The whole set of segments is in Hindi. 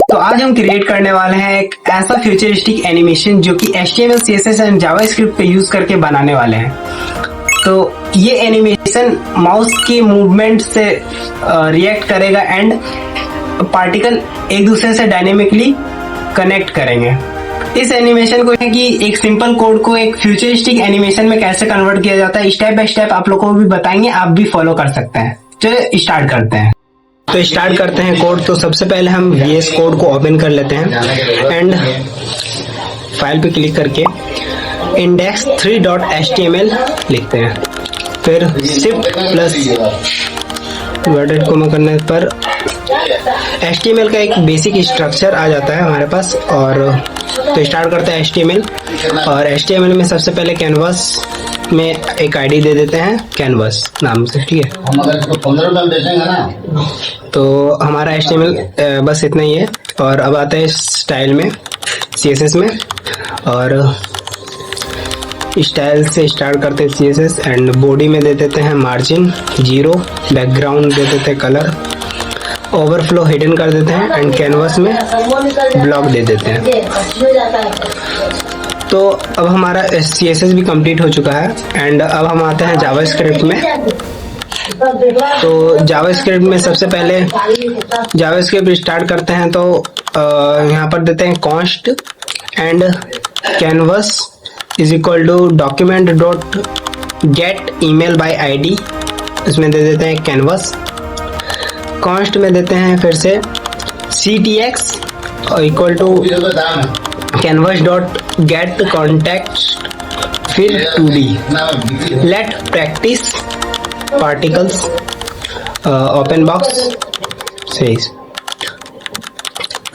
तो आज हम क्रिएट करने वाले हैं एक ऐसा फ्यूचरिस्टिक एनिमेशन जो कि HTML, CSS एंड जावास्क्रिप्ट पे यूज करके बनाने वाले हैं। तो ये एनिमेशन माउस की मूवमेंट से रिएक्ट करेगा एंड पार्टिकल एक दूसरे से डायनेमिकली कनेक्ट करेंगे। इस एनिमेशन को है कि एक सिंपल कोड को एक फ्यूचरिस्टिक एनिमेशन में कैसे कन्वर्ट किया जाता है, स्टेप बाय स्टेप आप लोगों को भी बताएंगे, आप भी फॉलो कर सकते हैं। चलिए स्टार्ट करते हैं। तो स्टार्ट करते हैं कोड। तो सबसे पहले हम VS कोड को ओपन कर लेते हैं एंड फाइल पे क्लिक करके index3.html लिखते हैं। फिर शिफ्ट प्लस इन्वर्टेड कोमा करने पर HTML का एक बेसिक स्ट्रक्चर आ जाता है हमारे पास। और तो स्टार्ट करते हैं HTML। और HTML में सबसे पहले कैनवास में एक आईडी दे देते हैं, कैनवास नाम से, ठीक है। हम अगर इसको 15 रुपए में बेचेंगे ना, तो हमारा HTML बस इतना ही है। और अब आते हैं स्टाइल में, CSS में। और स्टाइल से स्टार्ट करते हैं CSS एंड बॉडी में दे देते हैं मार्जिन 0, बैकग्राउंड दे देते हैं कलर, ओवरफ्लो हिडन कर देते हैं एंड कैनवास में ब्लॉक दे देते हैं। तो अब हमारा CSS भी कंप्लीट हो चुका है एंड अब हम आते हैं जावास्क्रिप्ट में। तो जावास्क्रिप्ट में सबसे पहले जावास्क्रिप्ट स्टार्ट करते हैं। तो यहाँ पर देते हैं const and canvas is equal to document dot get ईमेल बाय ID, इसमें दे देते हैं कैनवास। कॉन्स्ट में देते हैं फिर से CTX equal to canvas dot get context, फिर 2D let practice particles open box says.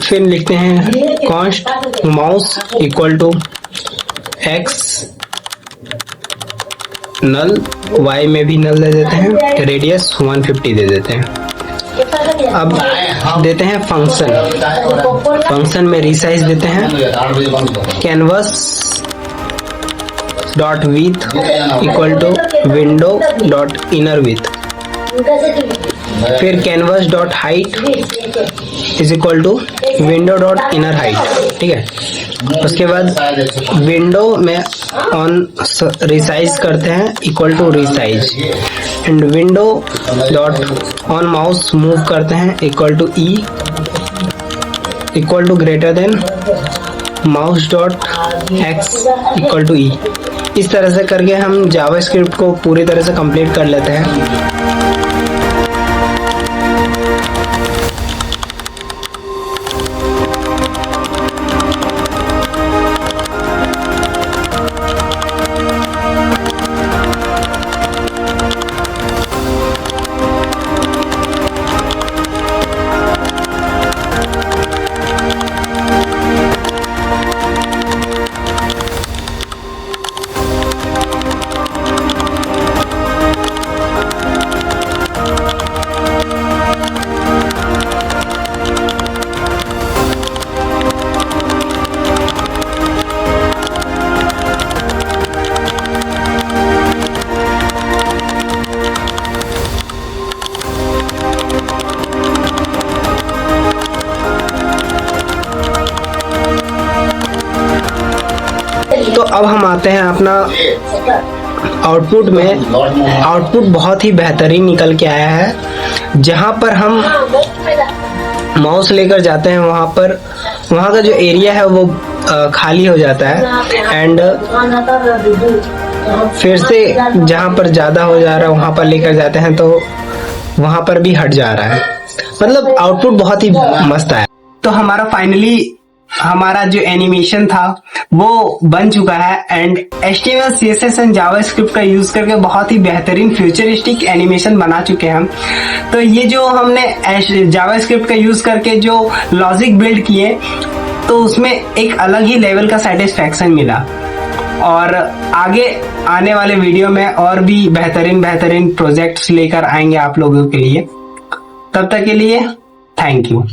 फिर लिखते हैं const mouse equal to X null, Y में भी नल दे देते हैं, रेडियस 150 दे देते हैं। अब देते हैं फंक्शन में रिसाइज देते हैं canvas dot width equal to window dot inner width. फिर canvas dot height is equal to window dot inner height, ठीक है। उसके बाद विंडो में ऑन रिसाइज करते हैं equal to resize and window dot on mouse move करते हैं equal to E equal to greater than mouse dot X equal to E। इस तरह से करके हम जावास्क्रिप्ट को पूरी तरह से कंप्लीट कर लेते हैं। तो अब हम आते हैं अपना आउटपुट में। आउटपुट बहुत ही बेहतरीन निकल के आया है। जहां पर हम माउस लेकर जाते हैं वहां का जो एरिया है वो खाली हो जाता है एंड फिर से जहां पर ज्यादा हो जा रहा है वहां पर लेकर जाते हैं तो वहां पर भी हट जा रहा है। मतलब आउटपुट बहुत ही मस्त है। तो हमारा फाइनली हमारा जो एनिमेशन था वो बन चुका है and HTML, CSS and JavaScript का यूज करके बहुत ही बेहतरीन फ्यूचरिस्टिक एनिमेशन बना चुके हैं हम। तो ये जो हमने जावास्क्रिप्ट का यूज करके जो लॉजिक बिल्ड किए तो उसमें एक अलग ही लेवल का सेटिस्फैक्शन मिला। और आगे आने वाले वीडियो में और भी बेहतरीन प्रोजेक्ट्स लेकर आएंगे आप लोगों के लिए। तब तक के लिए थैंक यू।